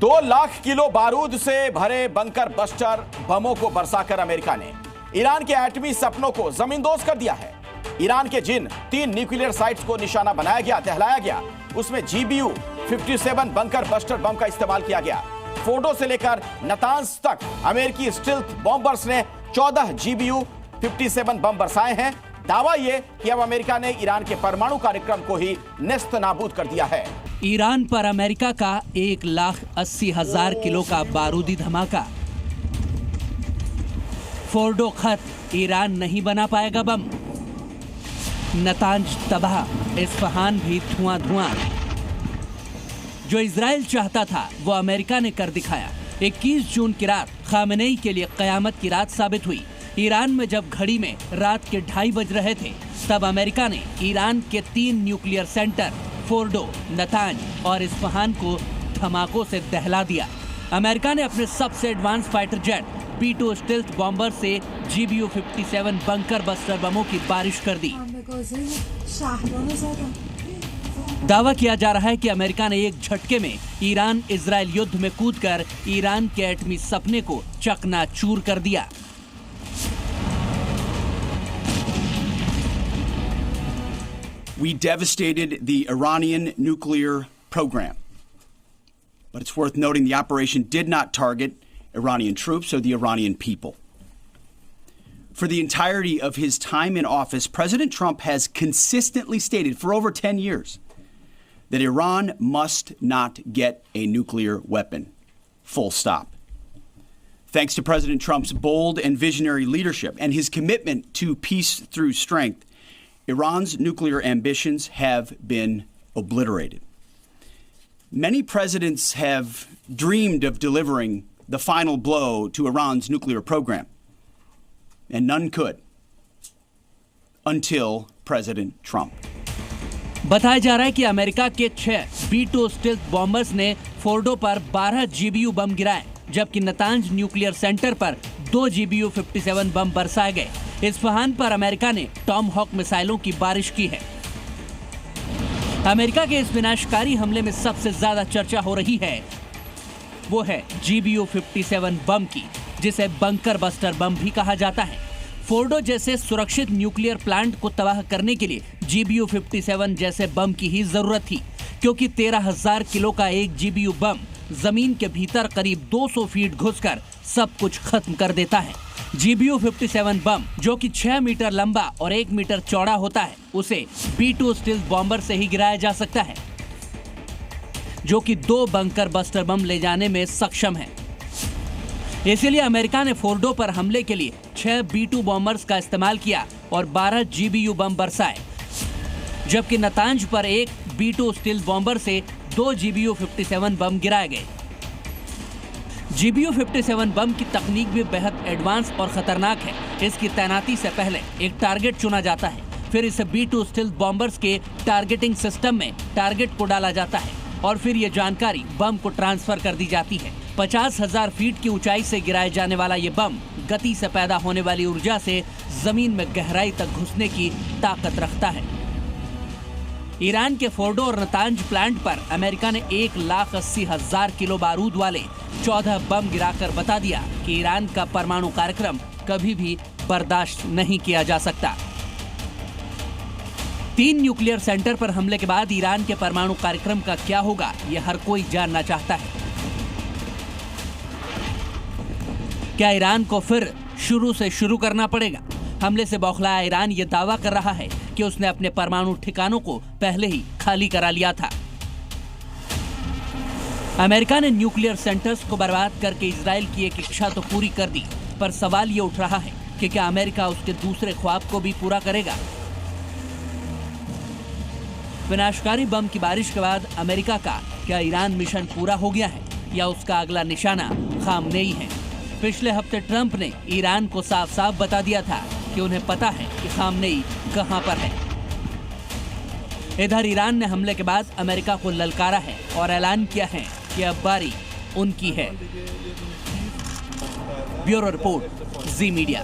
2 lakh kilo बारूद से भरे बंकर बस्टर बमों को बरसाकर अमेरिका ने ईरान के एटमी सपनों को जमींदोज कर दिया है। ईरान के जिन 3 न्यूक्लियर साइट्स को निशाना बनाया गया, दहलाया गया, उसमें GBU-57 बंकर बस्टर बम का इस्तेमाल किया गया। फोर्डो से लेकर नतांज तक अमेरिकी स्टील्थ बॉम्बर्स ने 14 GBU-57 बम बरसाए हैं। दावा यह कि अब अमेरिका ने ईरान के परमाणु कार्यक्रम को ही नेस्त नाबूद कर दिया है। ईरान पर अमेरिका का 1,80,000 किलो का बारूदी धमाका। फोर्डो खत, ईरान नहीं बना पाएगा बम। नतांज तबाह, इस्फहान भी धुआं धुआं। जो इजराइल चाहता था वो अमेरिका ने कर दिखाया। 21 जून की रात खामेनेई के लिए कयामत की रात साबित हुई। ईरान में जब घड़ी में रात के 2:30 बज रहे थे, तब अमेरिका ने ईरान के 3 न्यूक्लियर सेंटर फोर्डो, नतांज और इस्फहान को धमाकों से दहला दिया। अमेरिका ने अपने सबसे advance fighter jet B-2 stealth bomber से GBU-57 बंकर बस्टर बमों की बारिश कर दी। दावा किया जा रहा है कि अमेरिका ने एक झटके में ईरान इजराइल युद्ध में कूदकर ईरान के एटमी सपने को चकनाचूर कर दिया। We devastated the Iranian nuclear program. But it's worth noting the operation did not target Iranian troops or the Iranian people. For the entirety of his time in office, President Trump has consistently stated for over 10 years that Iran must not get a nuclear weapon. Full stop. Thanks to President Trump's bold and visionary leadership and his commitment to peace through strength, Iran's nuclear ambitions have been obliterated. Many presidents have dreamed of delivering the final blow to Iran's nuclear program, and none could until President Trump. बताया जा रहा है कि America के 6 B-2 stealth bombers ने Fordow पर 12 GBU बम गिराए, जबकि नतांज न्यूक्लियर सेंटर पर 2 GBU-57 बम बरसाए गए। इस्फहान पर अमेरिका ने टॉम हॉक मिसाइलों की बारिश की है। अमेरिका के इस विनाशकारी हमले में सबसे ज्यादा चर्चा हो रही है वो है GBU-57 बम की, जिसे बंकर बस्टर बम भी कहा जाता है। फोर्डो जैसे सुरक्षित न्यूक्लियर प्लांट को तबाह करने के लिए GBU-57 जैसे बम की ही जरूरत थी, क्योंकि 13,000 किलो का एक GBU बम जमीन के भीतर करीब 200 फीट घुसकर सब कुछ खत्म कर देता है। GBU-57 बम, जो कि 6 मीटर लंबा और 1 मीटर चौड़ा होता है, उसे B-2 स्टील्थ बॉम्बर से ही गिराया जा सकता है, जो कि 2 बंकर बस्टर बम ले जाने में सक्षम है। इसलिए अमेरिका ने फोर्डो पर हमले के लिए 6 B-2 बॉम्बर्स का इस्तेमाल किया और 12 GBU बम बरसाए, जबकि नतांज पर एक B-2 स्टील्थ बॉम्बर से 2 GBU-57 बम गिराए गए। GBU-57 बम की तकनीक भी बेहद एडवांस और खतरनाक है। इसकी तैनाती से पहले एक टारगेट चुना जाता है, फिर इसे B-2 स्टील्थ बॉम्बर्स के टारगेटिंग सिस्टम में टारगेट को डाला जाता है और फिर ये जानकारी बम को ट्रांसफर कर दी जाती है। 50,000 फीट की ऊंचाई से गिराए जाने वाला ये बम गति से पैदा होने वाली ऊर्जा से जमीन में गहराई तक घुसने की ताकत रखता है। ईरान के फोर्डो और नतांज प्लांट पर अमेरिका ने 1,80,000 किलो बारूद वाले 14 बम गिराकर बता दिया कि ईरान का परमाणु कार्यक्रम कभी भी बर्दाश्त नहीं किया जा सकता। 3 न्यूक्लियर सेंटर पर हमले के बाद ईरान के परमाणु कार्यक्रम का क्या होगा, यह हर कोई जानना चाहता है। क्या ईरान को फिर शुरू से शुरू करना पड़ेगा? हमले से बौखलाया ईरान ये दावा कर रहा है कि उसने अपने परमाणु ठिकानों को पहले ही खाली करा लिया था। अमेरिका ने न्यूक्लियर सेंटर्स को बर्बाद करके इजराइल की एक इच्छा तो पूरी कर दी, पर सवाल ये उठ रहा है कि क्या अमेरिका उसके दूसरे ख्वाब को भी पूरा करेगा? विनाशकारी बम की बारिश के बाद अमेरिका का क्या ईरान मिशन पूरा हो गया है या उसका अगला निशाना खामनेई है? पिछले हफ्ते ट्रंप ने ईरान को साफ साफ बता दिया था कि उन्हें पता है कि खामनेई कहां पर है। इधर ईरान ने हमले के बाद अमेरिका को ललकारा है और ऐलान किया है कि अब बारी उनकी है। ब्यूरो रिपोर्ट, जी मीडिया।